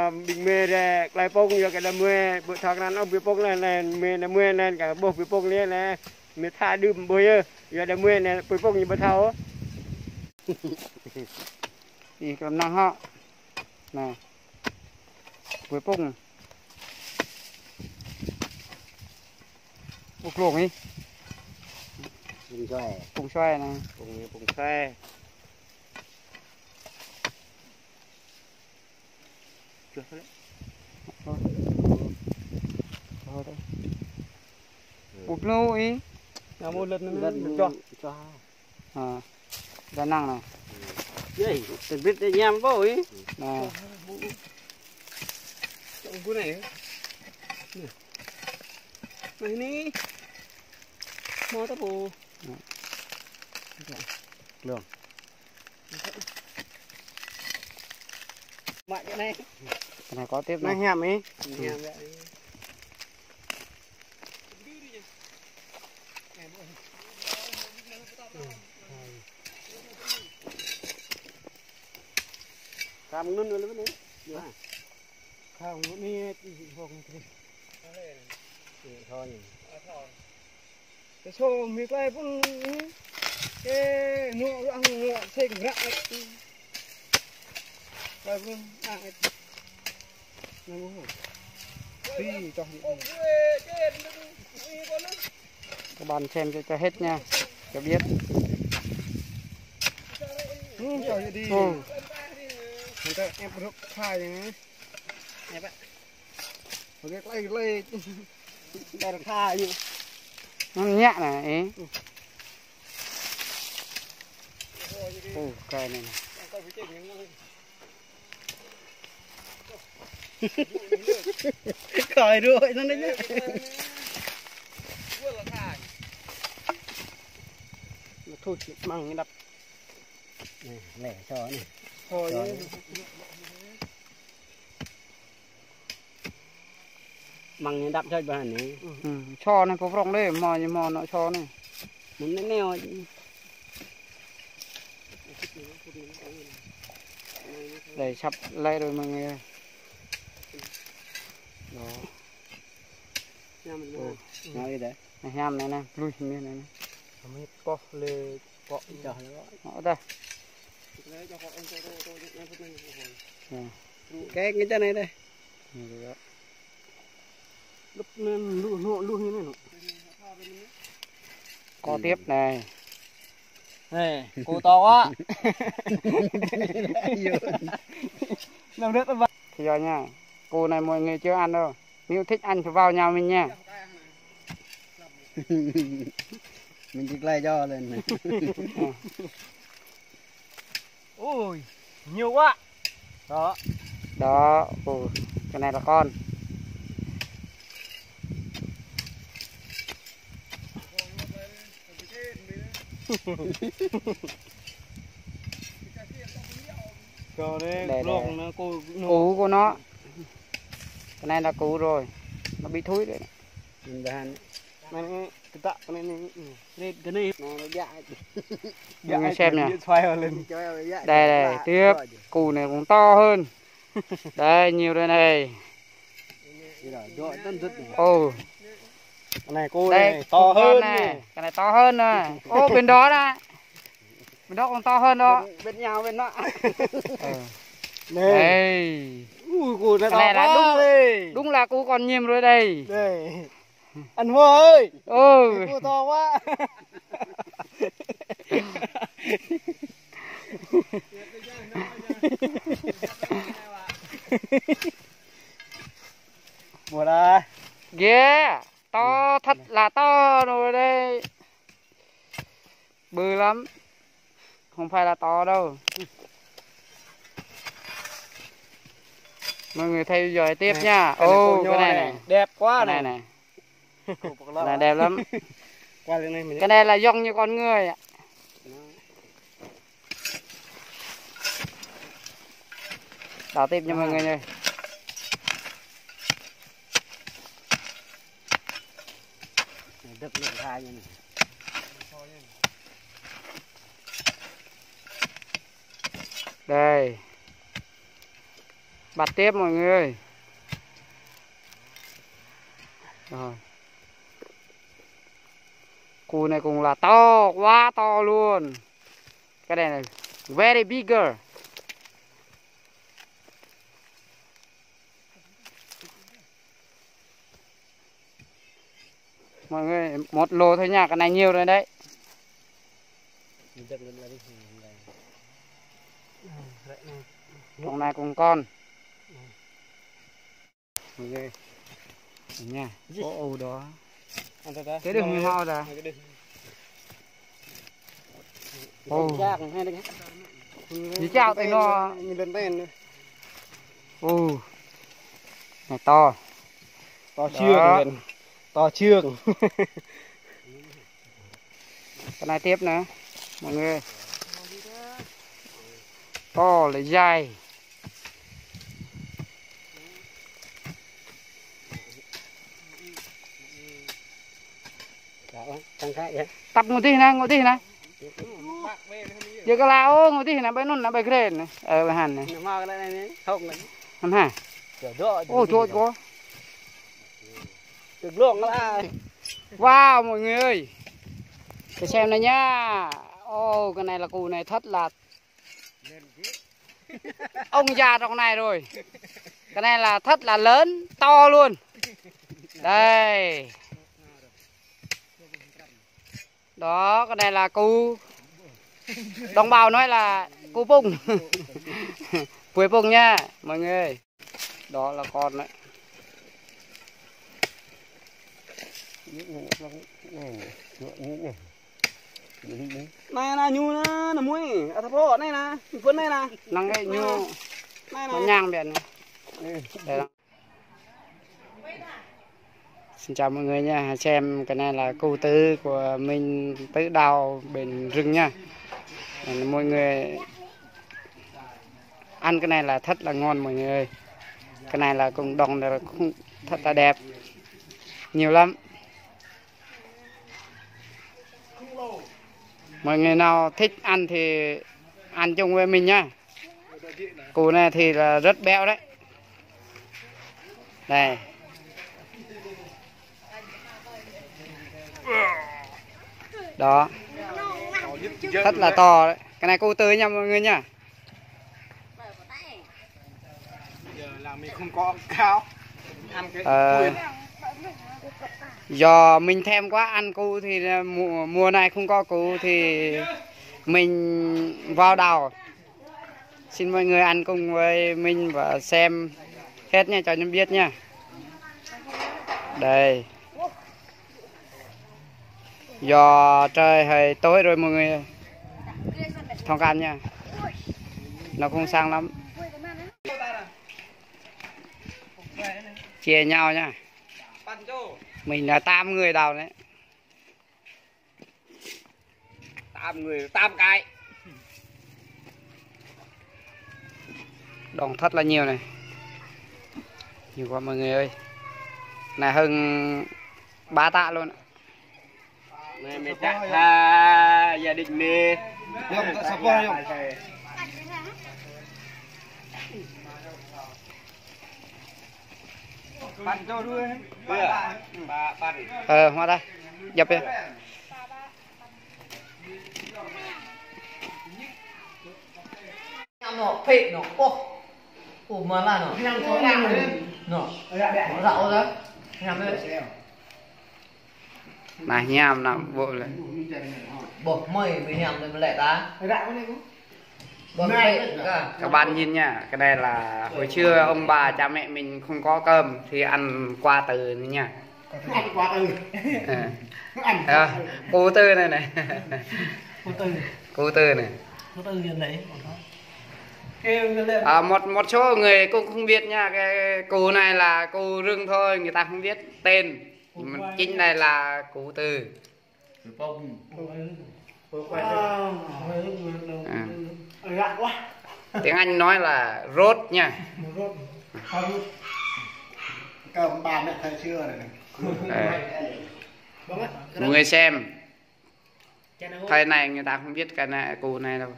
bình mê ra lại phong giờ cái là mê bữa thằngนั้นông bị phong này mê là mê này cả bộ bị phong này này mê tha đêm bơi giờ là mê này bị phong như bữa thao thì cầm năng họ này bị phong bục luồng đi bùng xoay này bùng xoay chưa đấy thôi đấy bục lâu ý là một lần cho ra năng này vậy tình biết để nhám vô ý này trong cái này này ní mò tao bù lường mạnh cái này có tiếp này hàm ấy cam ngân rồi đấy không ní vòng thôi cái số mi quay cũng cái nụ ăn ngọ xây cũng rạng rồi cũng ăn nó muốn phi cho các bạn xem cho hết nha cho biết trời đi người ta em có khai này này bạn cái lây đây là khai như nó nhẹ này ấy cây này còi rồi nó đấy nhá thôi măng cái đập này lẻ cho này thôi măng cái đập cho bạn này cho này có rong đấy mò nó cho này muốn nó neo để sắp lấy rồi mọi người ơi đó nói đi đấy này ham này nè lui như này nè mới có lê cọ chờ nó đây cái chân này đây lúc luôn như này có tiếp này này cô to quá làm nước thì rồi nha cô này mọi người chưa ăn đâu nếu thích ăn phải vào nhà mình nha mình chỉ lay cho lên này ôi nhiều quá đó đó cái này là con để cú của nó cái này là cú rồi nó bị thúi đấy mình cái này mọi người xem nè đây tiếp củ này cũng to hơn đây nhiều đây này cái này cô này to hơn này cái này to hơn này bên đó nè bên đó còn to hơn đó bên nhau bên đó đây cái này là đúng là cô còn nhiều rồi đây anh Hoa ơi cô to quá mùa đây ghê to thật là to rồi đây bự lắm không phải là to đâu mọi người theo dõi tiếp nha cái này đẹp quá này này là đẹp lắm cái này là giống như con người ạ đào tiếp cho mọi người nha đập lượng thai như này đây Bắt tiếp mọi người. Rồi. Cù này cũng là to, quá to luôn. Cái này là very bigger. Mọi người 1 lô thôi nha, cái này nhiều rồi đấy. Trong này cũng con. Mọi người nha. Ô đó. Cái đường hoa ra. Ô. Dì chào tay nó lên tên. Ô. Này to. To chương. To chương. Cái này tiếp nữa. Mọi người. To là dài. Tập ngồi tí này, ngồi tí này. Giờ cái lao ngồi tí này, bên nôn là bên kia này. Bên hàn này. Hàn hả? Ô trời có. Được luôn là. Wow mọi người ơi. Để xem này nhá. Ô cái này là cù này thất là ông già trong này rồi. Cái này là thất là lớn, to luôn. Đây. Đó, cái này là cù. Đồng bào nói là cù bung. Cuối bung nha, mọi người. Đó là con đấy. Này là nhu nó muối, à thập hộ này nè, phun này nè. Năng cái nhu nó nhang biển này. Đây xin chào mọi người nha, xem cái này là cù tư của mình tự đào bên rừng nha. Mọi người ăn cái này là thật là ngon mọi người ơi. Cái này là cùng đồng là cũng thật là đẹp. Nhiều lắm. Mọi người nào thích ăn thì ăn chung với mình nha. Củ này thì là rất béo đấy. Đây. Đó. Rất là to đấy. Cái này củ tươi nha mọi người nha. Giờ là mình không có cao. Ăn cái do mình thèm quá ăn củ thì mùa này không có củ thì mình vào đào. Xin mọi người ăn cùng với mình và xem hết nha cho nhân biết nha. Đây. Do trời hơi tối rồi mọi người thông cảm nha. Nó không sang lắm. Chia nhau nha. Mình là 8 người đào đấy. 8 người, 8 cái. Đồng thật là nhiều này. Nhiều quá mọi người ơi. Này hơn 3 tạ luôn. Này mày tạ tha gia đình mê. Không, sắp qua không? Bạn cho đuôi. Bạn. Hoa đây. Dập đi. Nó phê nó ô mà là nó nhang số nhang đấy nó dạo đó nhang đấy Này nham nào bộ lại. bộ mày mới nhang đấy mà lại ta Các bạn nhìn nha, cái này là hồi trưa ông bà cha mẹ mình không có cơm thì ăn qua từ nữa nha. Ăn quá từ. Cô tư này này. Cô tư này. cô tư gì đấy Một số người cũng không biết nha, cái cù này là cù rừng thôi, người ta không biết tên. Chính này là cù từ. Tiếng Anh nói là rốt nha. Cơm ba mẹ thời xưa này. Mọi người xem. Thời này người ta không biết cái này cù này đâu.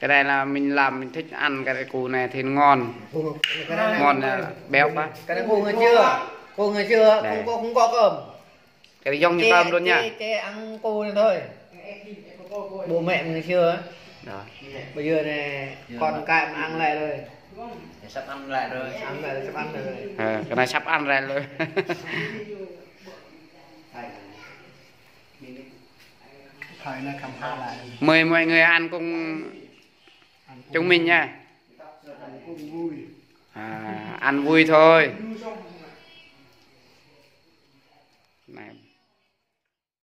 Cái này là mình làm mình thích ăn cái củ này thì ngon. Ngon là béo quá. Cái này cô người chưa không có cơm. Cái này giống như cơm luôn nha. Cái ăn cô này thôi. Bố mẹ người chưa ấy. Đó. Bây giờ này con cái mà ăn lại rồi. Sắp ăn lại rồi. Ăn lại rồi, sắp ăn rồi. Cái này sắp ăn ra rồi. Thời nó cầm pha lại. Mời mọi người ăn cùng chúng mình nha. Ăn vui. Ăn vui thôi.